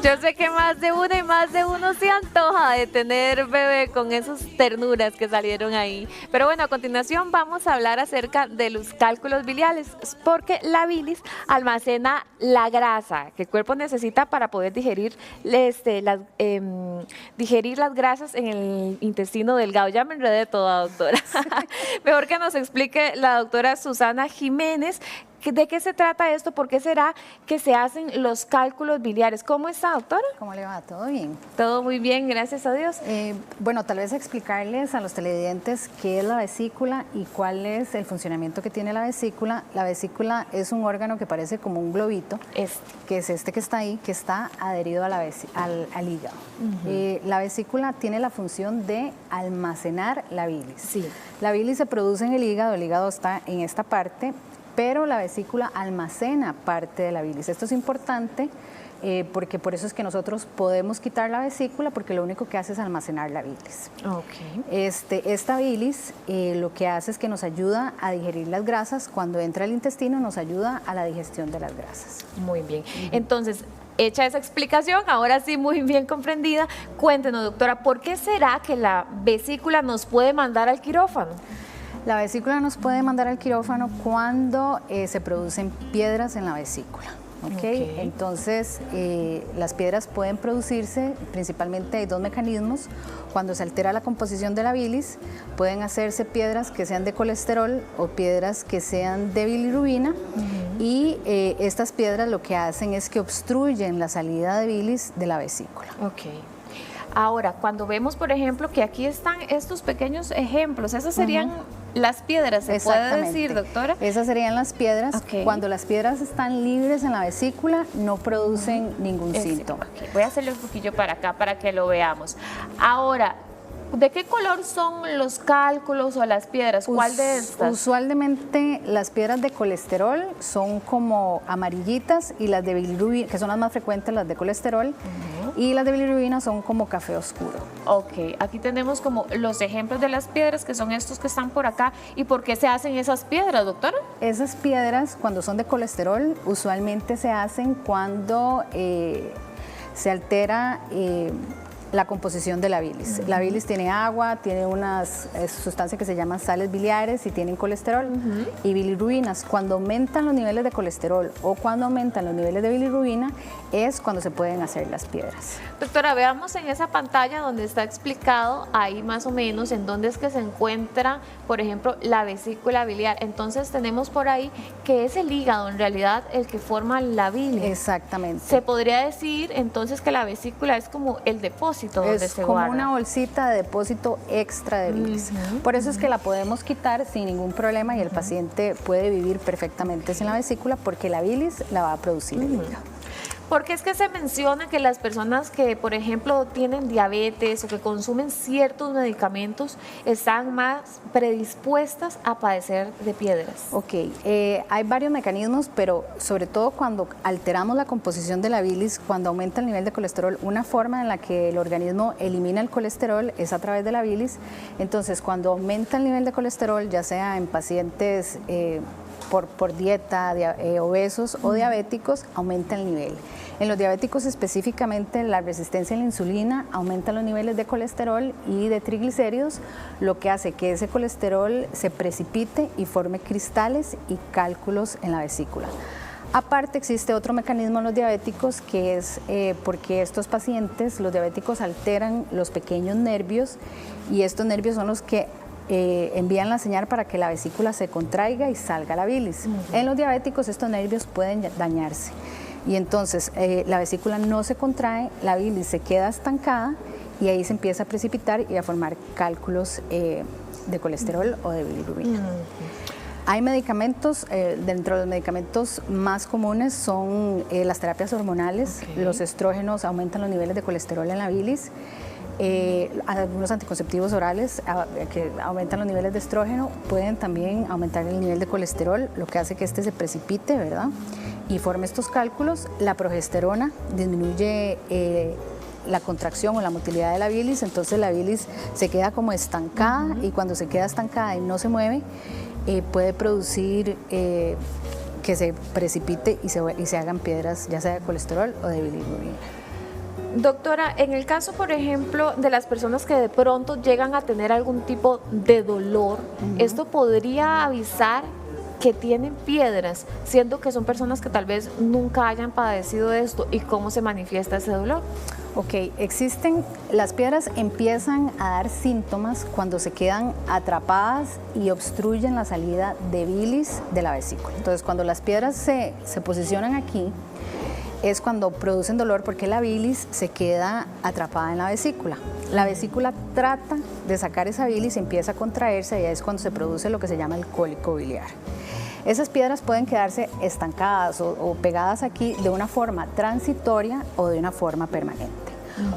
Yo sé que más de una y más de uno se antoja de tener bebé con esas ternuras que salieron ahí. Pero bueno, a continuación vamos a hablar acerca de los cálculos biliares, porque la bilis almacena la grasa que el cuerpo necesita para poder digerir, digerir las grasas en el intestino delgado. Ya me enredé toda, doctora. Mejor que nos explique la doctora Susana Jiménez. ¿De qué se trata esto? ¿Por qué será que se hacen los cálculos biliares? ¿Cómo está, doctora? ¿Cómo le va? ¿Todo bien? Todo muy bien, gracias a Dios. Bueno, tal vez explicarles a los televidentes qué es la vesícula y cuál es el funcionamiento que tiene la vesícula. La vesícula es un órgano que parece como un globito, que es este que está ahí, que está adherido a al hígado. La vesícula tiene la función de almacenar la bilis. Sí. La bilis se produce en el hígado está en esta parte, pero la vesícula almacena parte de la bilis. Esto es importante porque por eso es que nosotros podemos quitar la vesícula, porque lo único que hace es almacenar la bilis. Okay. Esta bilis lo que hace es que nos ayuda a digerir las grasas. Cuando entra al intestino nos ayuda a la digestión de las grasas. Muy bien. Entonces, hecha esa explicación, ahora sí muy bien comprendida, cuéntenos, doctora, ¿por qué será que la vesícula nos puede mandar al quirófano? La vesícula nos puede mandar al quirófano cuando se producen piedras en la vesícula. ¿Okay? Entonces, las piedras pueden producirse, principalmente hay dos mecanismos. Cuando se altera la composición de la bilis, pueden hacerse piedras que sean de colesterol o piedras que sean de bilirrubina. Y estas piedras lo que hacen es que obstruyen la salida de bilis de la vesícula. Ahora, cuando vemos, por ejemplo, que aquí están estos pequeños ejemplos, esas serían las piedras, ¿se puede decir, doctora? Esas serían las piedras. Cuando las piedras están libres en la vesícula, no producen ningún síntoma. Voy a hacerle un poquillo para acá para que lo veamos. Ahora, ¿de qué color son los cálculos o las piedras? ¿Cuál de estas? Usualmente las piedras de colesterol son como amarillitas y las de bilirrubina, que son las más frecuentes, las de colesterol, y las de bilirrubina son como café oscuro. Aquí tenemos como los ejemplos de las piedras, que son estos que están por acá. ¿Y por qué se hacen esas piedras, doctora? Esas piedras, cuando son de colesterol, usualmente se hacen cuando se altera la composición de la bilis. La bilis tiene agua, tiene unas sustancias que se llaman sales biliares y tienen colesterol y bilirrubinas. Cuando aumentan los niveles de colesterol o cuando aumentan los niveles de bilirrubina es cuando se pueden hacer las piedras. Doctora, veamos en esa pantalla donde está explicado ahí más o menos en dónde es que se encuentra, por ejemplo, la vesícula biliar. Entonces tenemos por ahí que es el hígado en realidad el que forma la bilis. Exactamente. Se podría decir entonces que la vesícula es como el depósito. Es como una bolsita de depósito extra de bilis. Por eso es que la podemos quitar sin ningún problema y el paciente puede vivir perfectamente sin la vesícula porque la bilis la va a producir el hígado. Porque es que se menciona que las personas que, por ejemplo, tienen diabetes o que consumen ciertos medicamentos están más predispuestas a padecer de piedras. Hay varios mecanismos, pero sobre todo cuando alteramos la composición de la bilis, cuando aumenta el nivel de colesterol, una forma en la que el organismo elimina el colesterol es a través de la bilis. Entonces, cuando aumenta el nivel de colesterol, ya sea en pacientes por dieta, obesos o diabéticos, aumenta el nivel. En los diabéticos específicamente la resistencia a la insulina aumenta los niveles de colesterol y de triglicéridos, lo que hace que ese colesterol se precipite y forme cristales y cálculos en la vesícula. Aparte existe otro mecanismo en los diabéticos que es porque estos pacientes, los diabéticos, alteran los pequeños nervios y estos nervios son los que envían la señal para que la vesícula se contraiga y salga la bilis. En los diabéticos estos nervios pueden dañarse y entonces la vesícula no se contrae, la bilis se queda estancada y ahí se empieza a precipitar y a formar cálculos de colesterol o de bilirrubina. Hay medicamentos, dentro de los medicamentos más comunes son las terapias hormonales. Los estrógenos aumentan los niveles de colesterol en la bilis. Algunos anticonceptivos orales que aumentan los niveles de estrógeno pueden también aumentar el nivel de colesterol, lo que hace que este se precipite, ¿verdad? Y forme estos cálculos. La progesterona disminuye la contracción o la motilidad de la bilis, entonces la bilis se queda como estancada y cuando se queda estancada y no se mueve, puede producir que se precipite y se hagan piedras, ya sea de colesterol o de bilirrubina. Doctora, en el caso, por ejemplo, de las personas que de pronto llegan a tener algún tipo de dolor, ¿esto podría avisar que tienen piedras, siendo que son personas que tal vez nunca hayan padecido esto? ¿Y cómo se manifiesta ese dolor? Ok, las piedras empiezan a dar síntomas cuando se quedan atrapadas y obstruyen la salida de bilis de la vesícula. Entonces, cuando las piedras se posicionan aquí, es cuando producen dolor porque la bilis se queda atrapada en la vesícula. La vesícula trata de sacar esa bilis y empieza a contraerse, y ahí es cuando se produce lo que se llama el cólico biliar. Esas piedras pueden quedarse estancadas o pegadas aquí de una forma transitoria o de una forma permanente.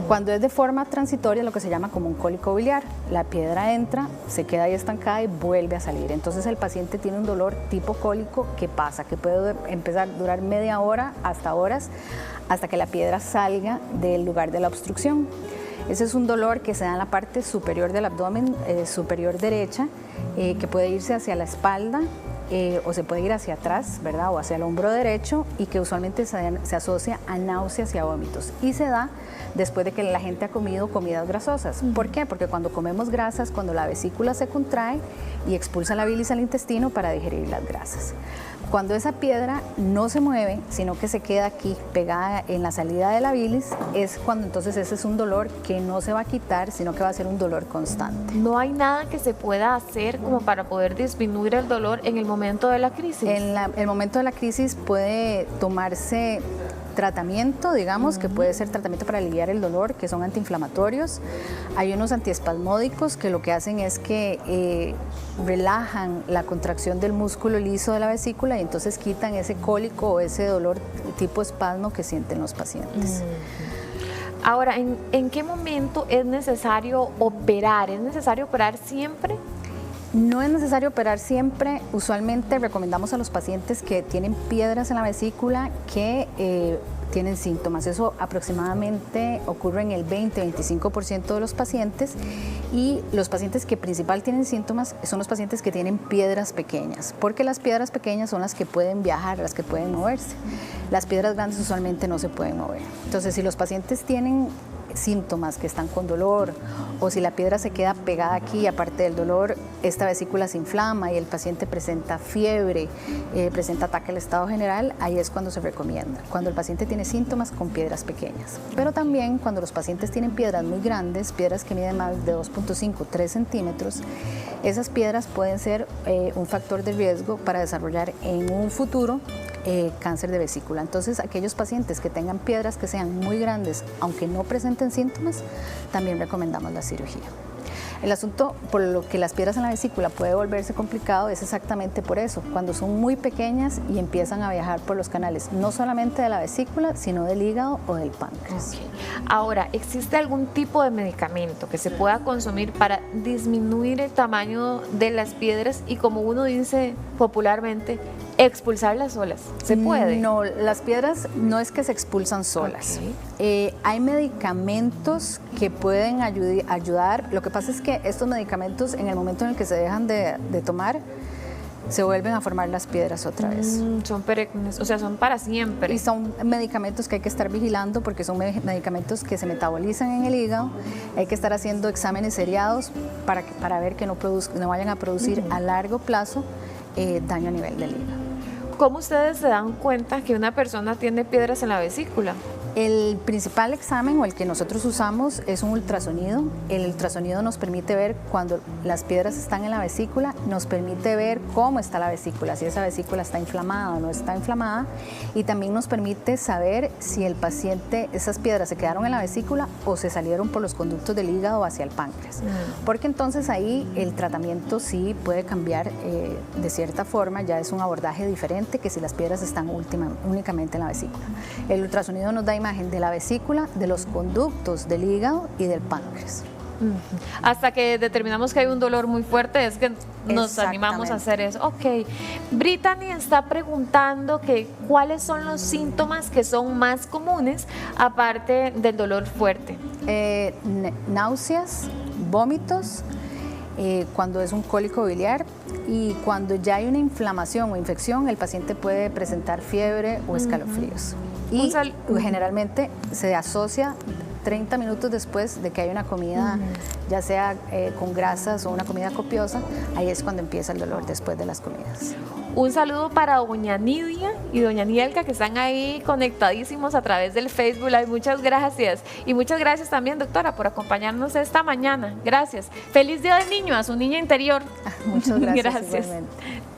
Cuando es de forma transitoria, lo que se llama como un cólico biliar, la piedra entra, se queda ahí estancada y vuelve a salir. Entonces el paciente tiene un dolor tipo cólico que pasa, que puede empezar a durar media hora hasta horas, hasta que la piedra salga del lugar de la obstrucción. Ese es un dolor que se da en la parte superior del abdomen, superior derecha, que puede irse hacia la espalda, o se puede ir hacia atrás, ¿verdad? O hacia el hombro derecho, y que usualmente se asocia a náuseas y a vómitos, y se da después de que la gente ha comido comidas grasosas. ¿Por qué? Porque cuando comemos grasas, cuando la vesícula se contrae y expulsa la bilis al intestino para digerir las grasas. Cuando esa piedra no se mueve, sino que se queda aquí pegada en la salida de la bilis, es cuando entonces ese es un dolor que no se va a quitar, sino que va a ser un dolor constante. ¿No hay nada que se pueda hacer como para poder disminuir el dolor en el momento de la crisis? En el momento de la crisis puede tomarse tratamiento, digamos, que puede ser tratamiento para aliviar el dolor, que son antiinflamatorios. Hay unos antiespasmódicos que lo que hacen es que relajan la contracción del músculo liso de la vesícula y entonces quitan ese cólico o ese dolor tipo espasmo que sienten los pacientes. Ahora, ¿en qué momento es necesario operar? ¿Es necesario operar siempre? No es necesario operar siempre. Usualmente recomendamos a los pacientes que tienen piedras en la vesícula que tienen síntomas. Eso aproximadamente ocurre en el 20-25% de los pacientes, y los pacientes que principal tienen síntomas son los pacientes que tienen piedras pequeñas, porque las piedras pequeñas son las que pueden viajar, las que pueden moverse. Las piedras grandes usualmente no se pueden mover. Entonces, si los pacientes tienen síntomas que están con dolor, o si la piedra se queda pegada aquí, aparte del dolor, esta vesícula se inflama y el paciente presenta fiebre, presenta ataque al estado general, ahí es cuando se recomienda. Cuando el paciente tiene síntomas con piedras pequeñas. Pero también cuando los pacientes tienen piedras muy grandes, piedras que miden más de 2.5-3 centímetros, esas piedras pueden ser un factor de riesgo para desarrollar en un futuro cáncer de vesícula. Entonces, aquellos pacientes que tengan piedras que sean muy grandes, aunque no presenten síntomas, también recomendamos la cirugía. El asunto por lo que las piedras en la vesícula puede volverse complicado es exactamente por eso, cuando son muy pequeñas y empiezan a viajar por los canales, no solamente de la vesícula, sino del hígado o del páncreas. Okay. Ahora, ¿existe algún tipo de medicamento que se pueda consumir para disminuir el tamaño de las piedras y, como uno dice popularmente, expulsarlas solas? ¿Se puede? No, las piedras no es que se expulsan solas. Okay. Hay medicamentos que pueden ayudar. Lo que pasa es que estos medicamentos, en el momento en el que se dejan de tomar, se vuelven a formar las piedras otra vez. Son perennes, o sea, son para siempre. Y son medicamentos que hay que estar vigilando porque son medicamentos que se metabolizan en el hígado. Hay que estar haciendo exámenes seriados para ver que no vayan a producir a largo plazo daño a nivel del hígado. ¿Cómo ustedes se dan cuenta que una persona tiene piedras en la vesícula? El principal examen, o el que nosotros usamos, es un ultrasonido. El ultrasonido nos permite ver cuando las piedras están en la vesícula, nos permite ver cómo está la vesícula, si esa vesícula está inflamada o no está inflamada, y también nos permite saber si el paciente, esas piedras se quedaron en la vesícula o se salieron por los conductos del hígado hacia el páncreas. Porque entonces ahí el tratamiento sí puede cambiar de cierta forma, ya es un abordaje diferente que si las piedras están únicamente en la vesícula. El ultrasonido nos da imagen de la vesícula, de los conductos del hígado y del páncreas. Hasta que determinamos que hay un dolor muy fuerte es que nos animamos a hacer eso. Ok. Brittany está preguntando que cuáles son los síntomas que son más comunes aparte del dolor fuerte. Náuseas, vómitos, cuando es un cólico biliar, y cuando ya hay una inflamación o infección, el paciente puede presentar fiebre o escalofríos. y generalmente se asocia 30 minutos después de que hay una comida, ya sea con grasas o una comida copiosa, ahí es cuando empieza el dolor después de las comidas. Un saludo para doña Nidia y doña Nielka, que están ahí conectadísimos a través del Facebook Live. Muchas gracias. Y muchas gracias también, doctora, por acompañarnos esta mañana. Gracias. Feliz Día del Niño a su niña interior. Muchas gracias. Igualmente.